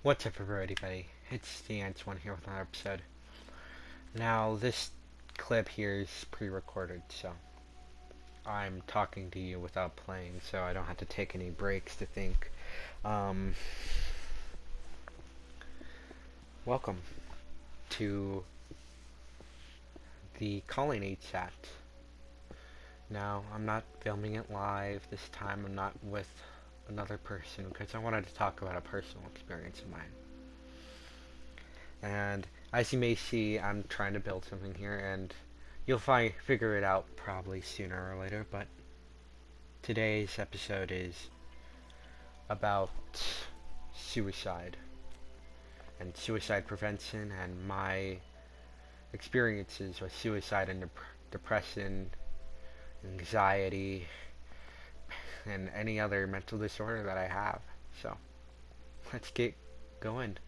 What's up, everybody? It's the Ants One here with another episode. Now, this clip here is pre-recorded, so I'm talking to you without playing, so I don't have to take any breaks to think. Welcome to the Calling Aid chat. Now, I'm not filming it live this time. I'm not with another person because I wanted to talk about a personal experience of mine. And as you may see, I'm trying to build something here, and you'll figure it out probably sooner or later. But today's episode is about suicide and suicide prevention and my experiences with suicide and depression, anxiety, and any other mental disorder that I have. So let's get going.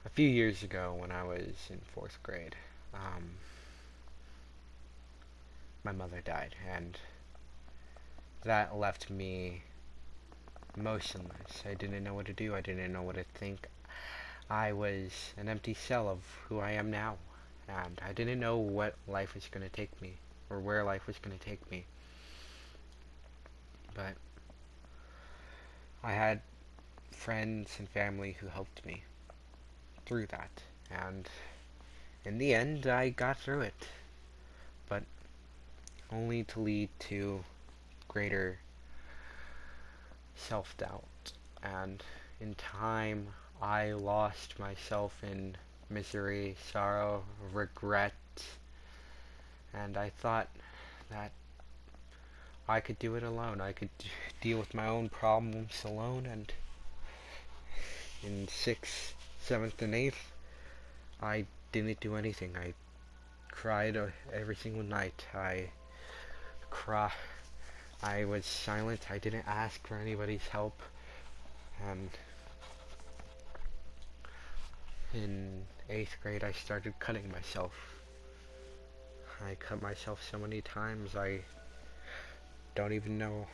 A few years ago, when I was in 4th grade, my mother died, and that left me motionless. I didn't know what to do. I didn't know what to think. I was an empty shell of who I am now, and I didn't know what life was going to take me, or where life was going to take me. But I had friends and family who helped me through that, and in the end I got through it, but only to lead to greater self-doubt, and in time I lost myself in misery, sorrow, regret, and I thought that I could do it alone. I could deal with my own problems alone, and in 6th, 7th, and 8th, I didn't do anything. I cried every single night. I was silent. I didn't ask for anybody's help. And in 8th grade, I started cutting myself. I cut myself so many times, I don't even know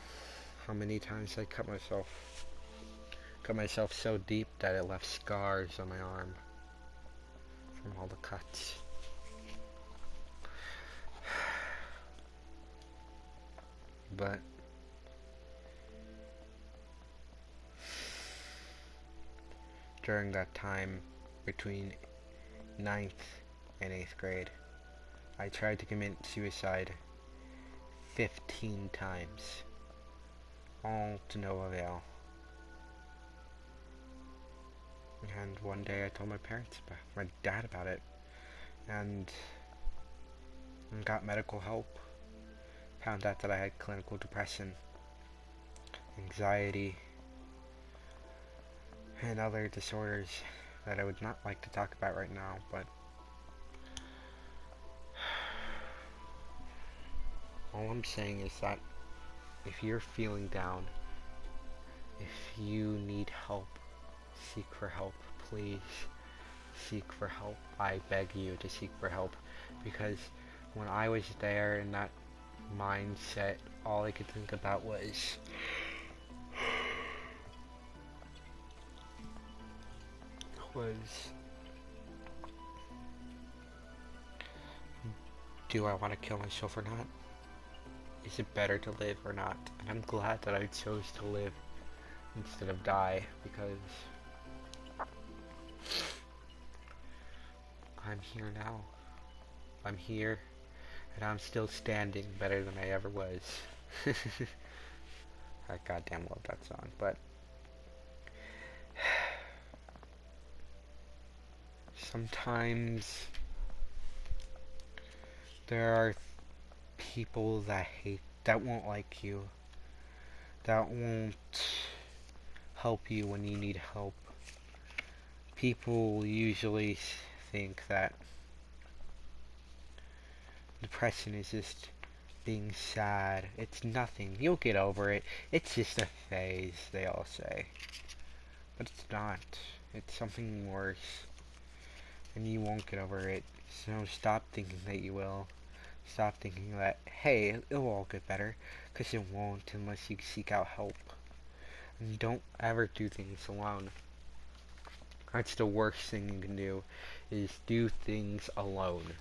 how many times I cut myself. Cut myself so deep that it left scars on my arm from all the cuts. But during that time between 9th and 8th grade, I tried to commit suicide 15 times, all to no avail. And one day I told my dad about it, and got medical help. Found out that I had clinical depression, anxiety, and other disorders that I would not like to talk about right now, but all I'm saying is that if you're feeling down, if you need help, seek for help. Please seek for help. I beg you to seek for help, because when I was there in that mindset, all I could think about was do I want to kill myself or not? Is it better to live or not? And I'm glad that I chose to live instead of die, because I'm here now. I'm here, and I'm still standing better than I ever was. I goddamn love that song, but sometimes there are people that won't like you, that won't help you when you need help. People usually think that depression is just being sad. It's nothing. You'll get over it. It's just a phase, they all say. But it's not. It's something worse. And you won't get over it. So stop thinking that you will. Stop thinking that, hey, it'll all get better. Because it won't unless you seek out help. And you don't ever do things alone. That's the worst thing you can do, is do things alone.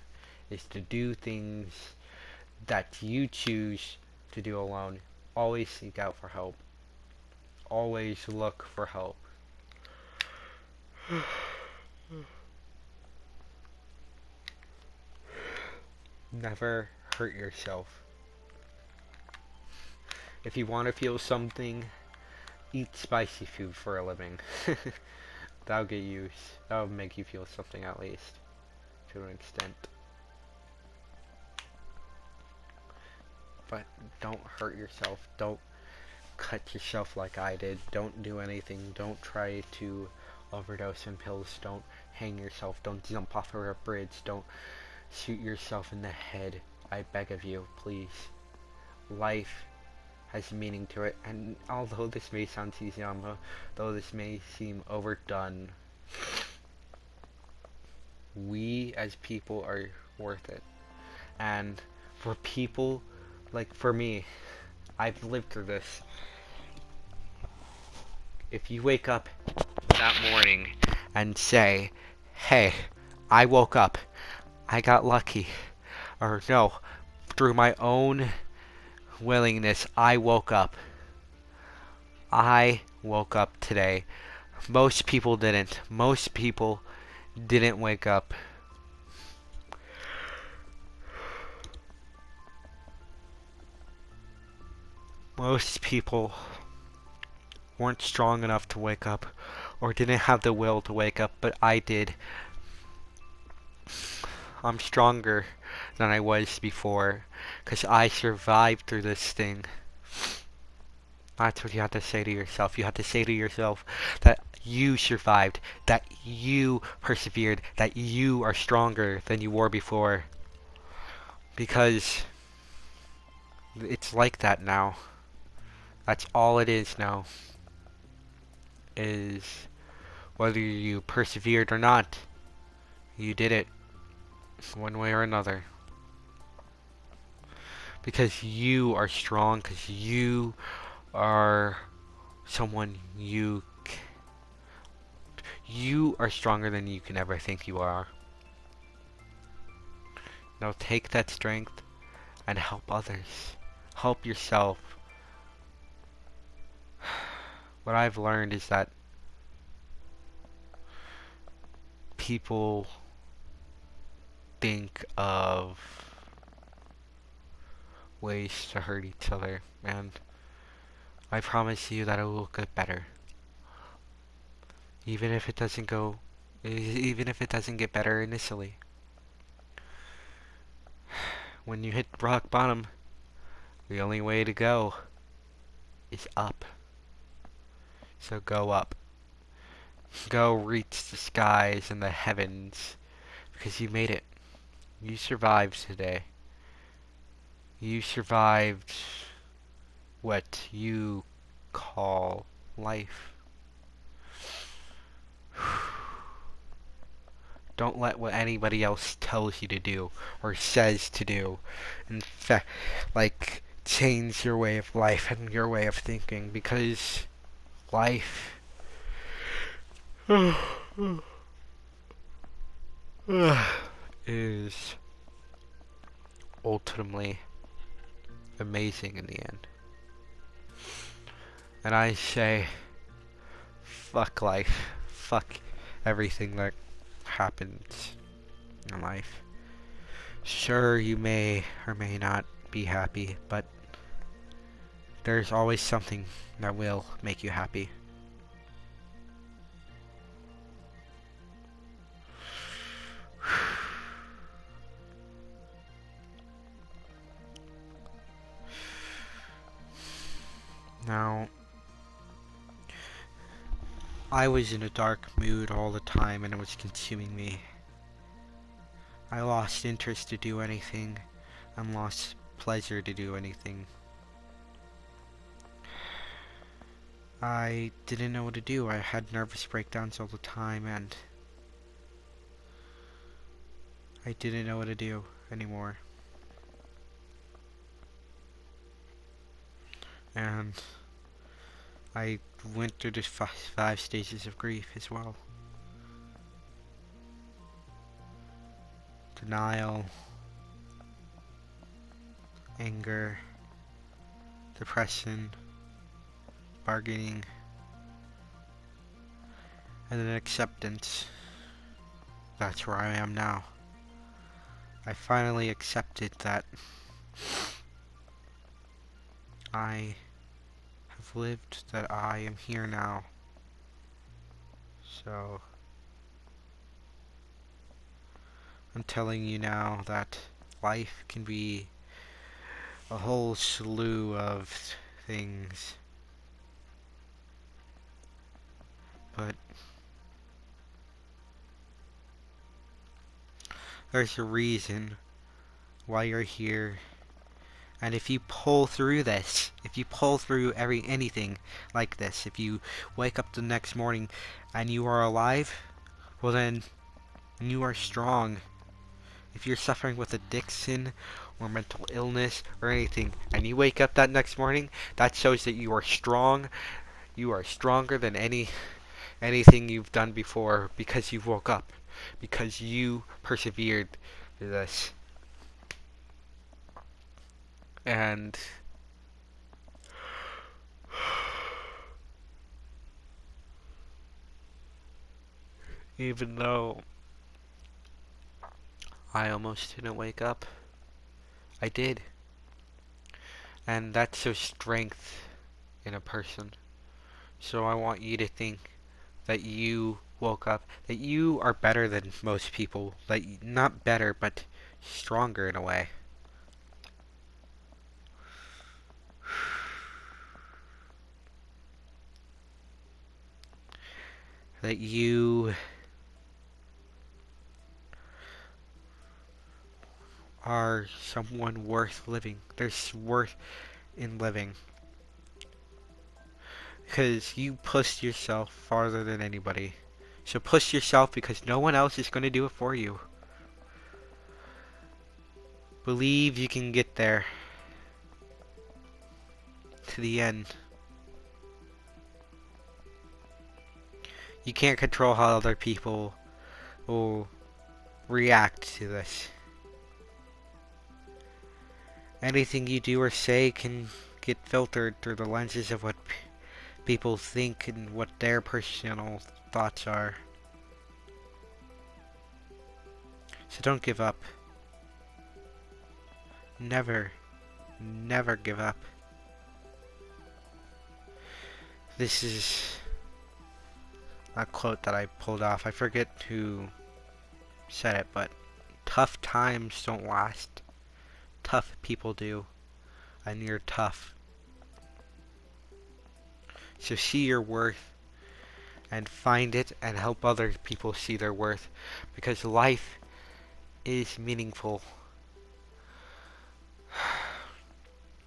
Is to do things that you choose to do alone. Always seek out for help. Always look for help. Never hurt yourself. If you want to feel something, eat spicy food for a living. That'll get you. That'll make you feel something at least, to an extent. But don't hurt yourself. Don't cut yourself like I did. Don't do anything. Don't try to overdose on pills. Don't hang yourself. Don't jump off of a bridge. Don't shoot yourself in the head. I beg of you, please. Life has meaning to it, and although this may sound cheesy, though this may seem overdone, we as people are worth it. And for people, like for me, I've lived through this. If you wake up that morning and say, hey, I woke up, I got lucky, or no, through my own willingness, I woke up today. Most people didn't. Most people didn't wake up. Most people weren't strong enough to wake up, or didn't have the will to wake up, but I did. I'm stronger than I was before, because I survived through this thing. That's what you have to say to yourself. You have to say to yourself that you survived, that you persevered, that you are stronger than you were before. Because it's like that now. That's all it is now. Is whether you persevered or not, you did it one way or another. Because you are strong, because you are someone you are stronger than you can ever think you are. Now take that strength and help others. Help yourself. What I've learned is that people think of ways to hurt each other, and I promise you that it will get better. Even if it doesn't get better initially. When you hit rock bottom, the only way to go is up. So go up. Go reach the skies and the heavens, because you made it. You survived today. You survived what you call life. Don't let what anybody else tells you to do or says to do, in fact, like, change your way of life and your way of thinking, because life is ultimately amazing in the end. And I say, fuck life. Fuck everything that happens in life. Sure, you may or may not be happy, but there's always something that will make you happy. Now, I was in a dark mood all the time and it was consuming me. I lost interest to do anything and lost pleasure to do anything. I didn't know what to do. I had nervous breakdowns all the time and I didn't know what to do anymore. And I went through the five stages of grief as well. Denial, anger, depression, bargaining, and then acceptance. That's where I am now. I finally accepted that I have lived, that I am here now. So, I'm telling you now that life can be a whole slew of things. But there's a reason why you're here. And if you pull through this, if you pull through anything like this, if you wake up the next morning and you are alive, well then, you are strong. If you're suffering with addiction or mental illness or anything, and you wake up that next morning, that shows that you are strong. You are stronger than anything you've done before, because you woke up, because you persevered through this. And even though I almost didn't wake up, I did. And that shows strength in a person. So I want you to think that you woke up, that you are better than most people, that not better, but stronger in a way. That you are someone worth living. There's worth in living. Because you pushed yourself farther than anybody. So push yourself, because no one else is going to do it for you. Believe you can get there. To the end. You can't control how other people will react to this. Anything you do or say can get filtered through the lenses of what people think and what their personal thoughts are. So don't give up. Never, never give up. This is a quote that I pulled off. I forget who said it, but tough times don't last. Tough people do. And you're tough. So see your worth and find it and help other people see their worth, because life is meaningful.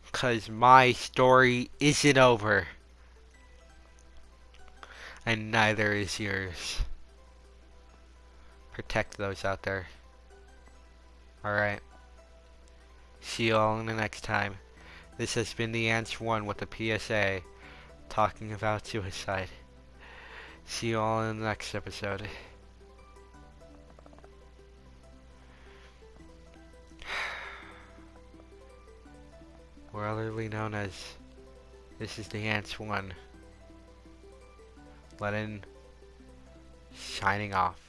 Because my story isn't over, and neither is yours. Protect those out there. Alright. See you all in the next time. This has been the Answer 1 with the PSA, talking about suicide. See you all in the next episode. Or otherly known as, this is the Answer 1. Lennon signing off.